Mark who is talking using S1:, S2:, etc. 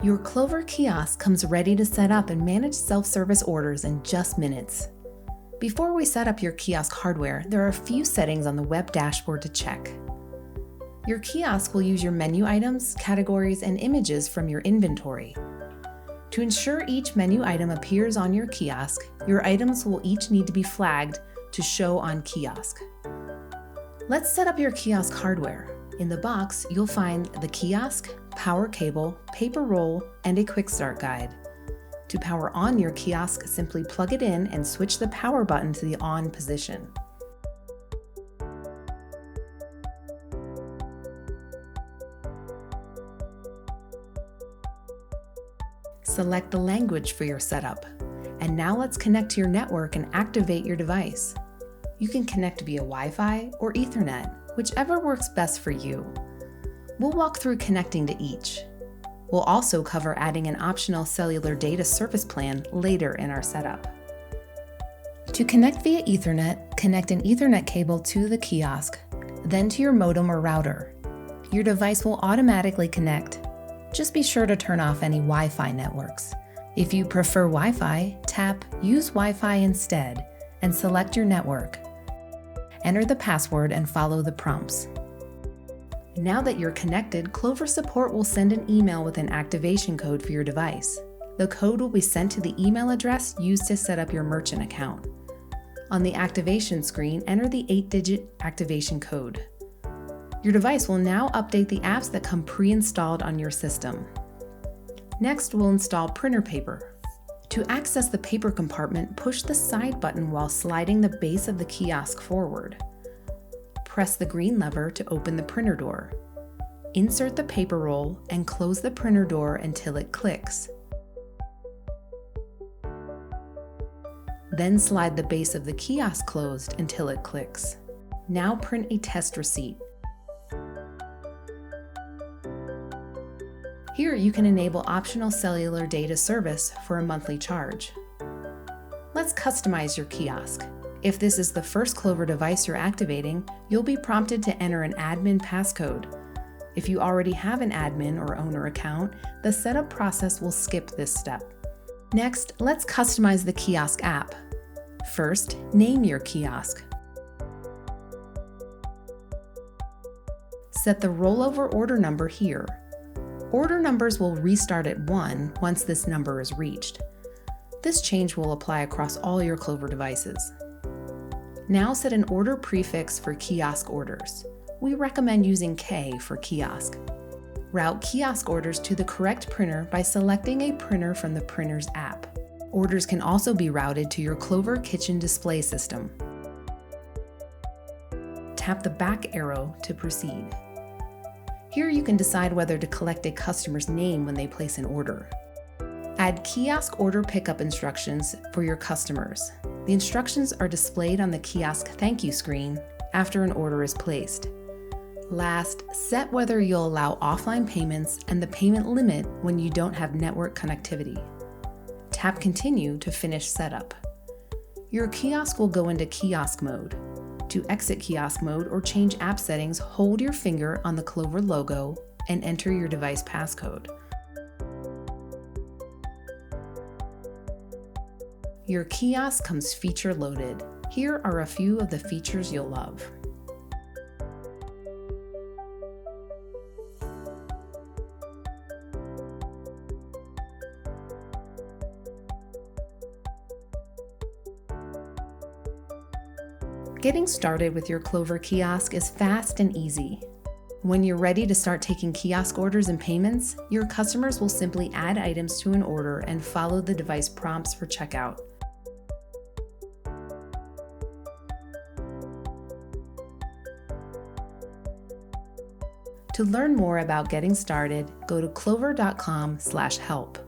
S1: Your Clover Kiosk comes ready to set up and manage self-service orders in just minutes. Before we set up your kiosk hardware, there are a few settings on the web dashboard to check. Your kiosk will use your menu items, categories, and images from your inventory. To ensure each menu item appears on your kiosk, your items will each need to be flagged to show on kiosk. Let's set up your kiosk hardware. In the box, you'll find the kiosk, power cable, paper roll, and a quick start guide. To power on your kiosk, simply plug it in and switch the power button to the on position. Select the language for your setup. And now let's connect to your network and activate your device. You can connect via Wi-Fi or Ethernet, whichever works best for you. We'll walk through connecting to each. We'll also cover adding an optional cellular data service plan later in our setup. To connect via Ethernet, connect an Ethernet cable to the kiosk, then to your modem or router. Your device will automatically connect. Just be sure to turn off any Wi-Fi networks. If you prefer Wi-Fi, tap Use Wi-Fi instead and select your network. Enter the password and follow the prompts. Now that you're connected, Clover Support will send an email with an activation code for your device. The code will be sent to the email address used to set up your merchant account. On the activation screen, enter the 8-digit activation code. Your device will now update the apps that come pre-installed on your system. Next, we'll install printer paper. To access the paper compartment, push the side button while sliding the base of the kiosk forward. Press the green lever to open the printer door. Insert the paper roll and close the printer door until it clicks. Then slide the base of the kiosk closed until it clicks. Now print a test receipt. Here you can enable optional cellular data service for a monthly charge. Let's customize your kiosk. If this is the first Clover device you're activating, you'll be prompted to enter an admin passcode. If you already have an admin or owner account, the setup process will skip this step. Next, let's customize the kiosk app. First, name your kiosk. Set the rollover order number here. Order numbers will restart at 1 once this number is reached. This change will apply across all your Clover devices. Now set an order prefix for kiosk orders. We recommend using K for kiosk. Route kiosk orders to the correct printer by selecting a printer from the printer's app. Orders can also be routed to your Clover kitchen display system. Tap the back arrow to proceed. Here you can decide whether to collect a customer's name when they place an order. Add kiosk order pickup instructions for your customers. The instructions are displayed on the kiosk thank you screen after an order is placed. Last, set whether you'll allow offline payments and the payment limit when you don't have network connectivity. Tap Continue to finish setup. Your kiosk will go into kiosk mode. To exit kiosk mode or change app settings, hold your finger on the Clover logo and enter your device passcode. Your kiosk comes feature loaded. Here are a few of the features you'll love. Getting started with your Clover Kiosk is fast and easy. When you're ready to start taking kiosk orders and payments, your customers will simply add items to an order and follow the device prompts for checkout. To learn more about getting started, go to clover.com/help.